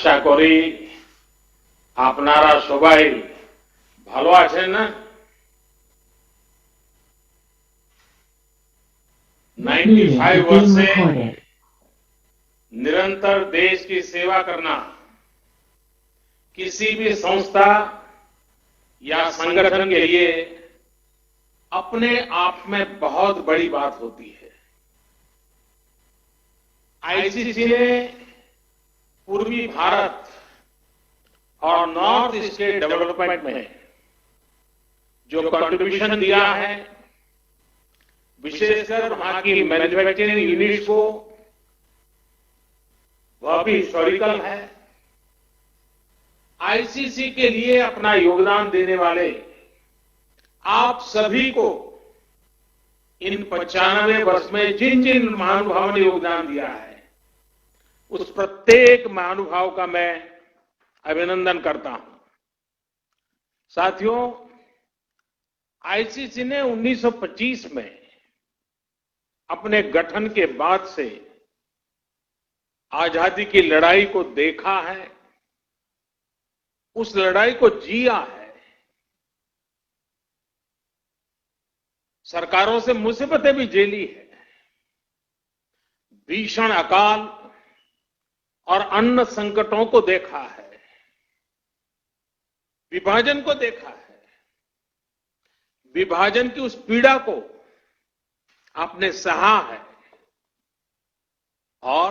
আশা করি আপনারা সবাই ভালো আছেন না। 95 वर्ष से निरंतर देश की सेवा करना किसी भी संस्था या संगठन के लिए अपने आप में बहुत बड़ी बात होती है। आईसीसी ने पूर्वी भारत और नॉर्थ ईस्ट के डेवलपमेंट में जो कंट्रीब्यूशन दिया है, विशेषकर वहां की मैन्युफैक्चरिंग यूनिट्स को, वह भी हिस्टोरिकल है। आईसीसी के लिए अपना योगदान देने वाले आप सभी को इन 95 वर्ष में जिन जिन महानुभावों ने योगदान दिया है, उस प्रत्येक महानुभाव का मैं अभिनंदन करता हूं। साथियों, आईसीसी ने 1925 में अपने गठन के बाद से आजादी की लड़ाई को देखा है, उस लड़ाई को जिया है। सरकारों से मुसीबतें भी झेली है, भीषण अकाल और अन्न संकटों को देखा है, विभाजन को देखा है। विभाजन की उस पीड़ा को आपने सहा है और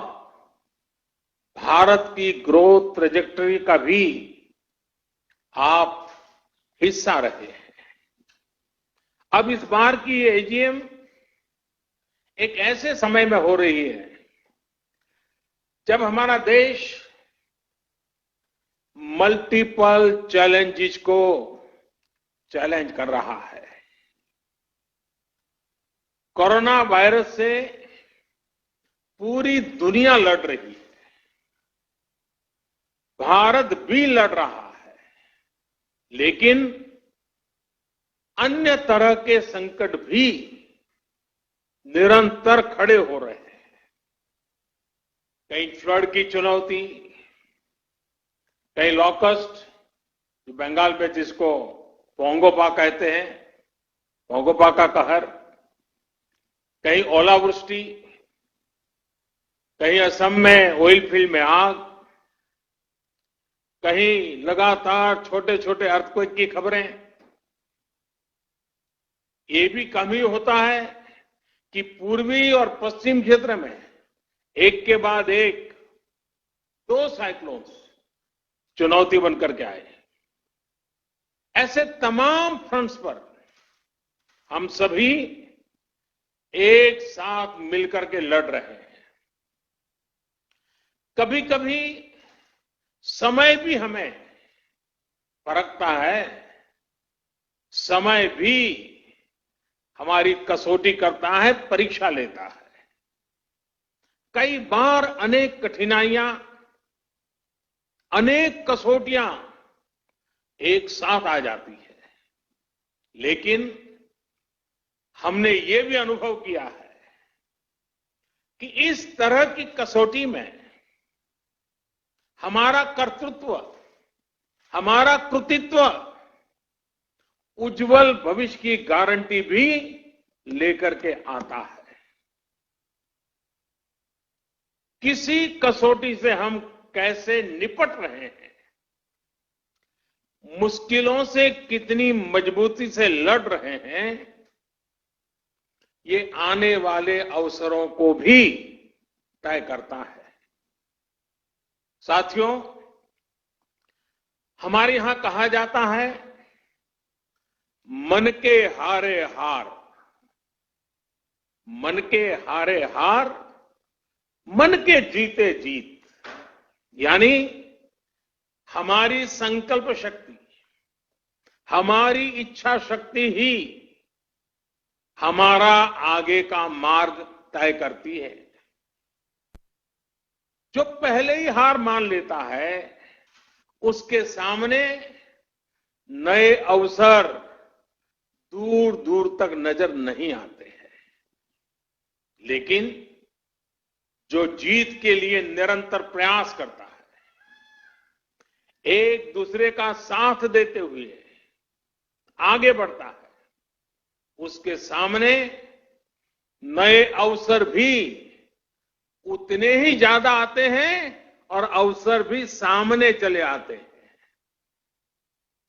भारत की ग्रोथ ट्रेजेक्टरी का भी आप हिस्सा रहे हैं। अब इस बार की एजीएम एक ऐसे समय में हो रही है जब हमारा देश मल्टीपल चैलेंजेस को चैलेंज कर रहा है। कोरोना वायरस से पूरी दुनिया लड़ रही है, भारत भी लड़ रहा है, लेकिन अन्य तरह के संकट भी निरंतर खड़े हो रहे हैं। कहीं फ्लड की चुनौती, कहीं लॉकस्ट, जो बंगाल में जिसको पोंगोपा कहते हैं, पोंगोपा का कहर, कहीं ओलावृष्टि, कहीं असम में ऑयल फील्ड में आग, कहीं लगातार छोटे छोटे अर्थक्वेक की खबरें। ये भी कम ही होता है कि पूर्वी और पश्चिम क्षेत्र में एक के बाद एक 2 साइक्लोन चुनौती बनकर के आए। ऐसे तमाम फ्रंट्स पर हम सभी एक साथ मिलकर के लड़ रहे हैं। कभी कभी समय भी हमें परखता है, समय भी हमारी कसौटी करता है, परीक्षा लेता है। कई बार अनेक कठिनाइयां, अनेक कसौटियां एक साथ आ जाती है, लेकिन हमने ये भी अनुभव किया है कि इस तरह की कसौटी में हमारा कर्तृत्व, हमारा कृतित्व उज्जवल भविष्य की गारंटी भी लेकर के आता है। किसी कसौटी से हम कैसे निपट रहे हैं, मुश्किलों से कितनी मजबूती से लड़ रहे हैं, ये आने वाले अवसरों को भी तय करता है। साथियों, हमारे यहां कहा जाता है, मन के हारे हार, मन के हारे हार, मन के जीते जीत। यानी हमारी संकल्प शक्ति, हमारी इच्छा शक्ति ही हमारा आगे का मार्ग तय करती है। जो पहले ही हार मान लेता है, उसके सामने नए अवसर दूर दूर तक नजर नहीं आते हैं। लेकिन जो जीत के लिए निरंतर प्रयास करता है, एक दूसरे का साथ देते हुए आगे बढ़ता है, उसके सामने नए अवसर भी उतने ही ज्यादा आते हैं और अवसर भी सामने चले आते हैं।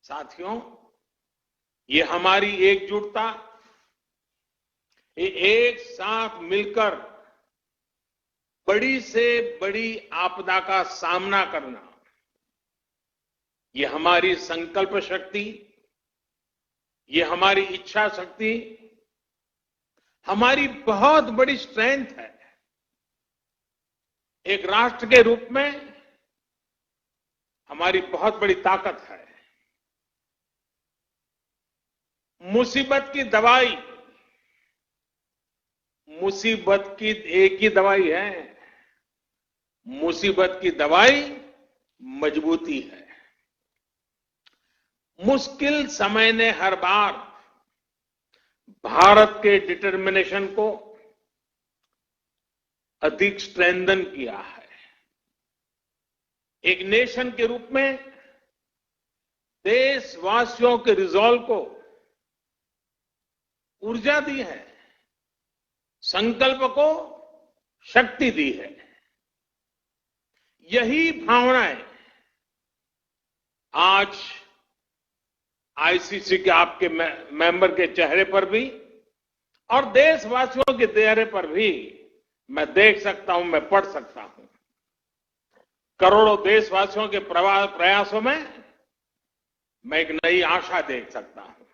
साथियों, ये हमारी एकजुटता, ये एक साथ मिलकर बड़ी से बड़ी आपदा का सामना करना, ये हमारी संकल्प शक्ति, ये हमारी इच्छा शक्ति, हमारी बहुत बड़ी स्ट्रेंथ है। एक राष्ट्र के रूप में हमारी बहुत बड़ी ताकत है। मुसीबत की दवाई, मुसीबत की एक ही दवाई है, मुसीबत की दवाई मजबूती है। मुश्किल समय ने हर बार भारत के डिटर्मिनेशन को अधिक स्ट्रेंथन किया है। एक नेशन के रूप में देशवासियों के रिजॉल्व को ऊर्जा दी है, संकल्प को शक्ति दी है। यही भावनाएं आज आईसीसी के आपके मेंबर के चेहरे पर भी और देशवासियों के चेहरे पर भी मैं देख सकता हूं, मैं पढ़ सकता हूं। करोड़ों देशवासियों के प्रयासों में मैं एक नई आशा देख सकता हूं।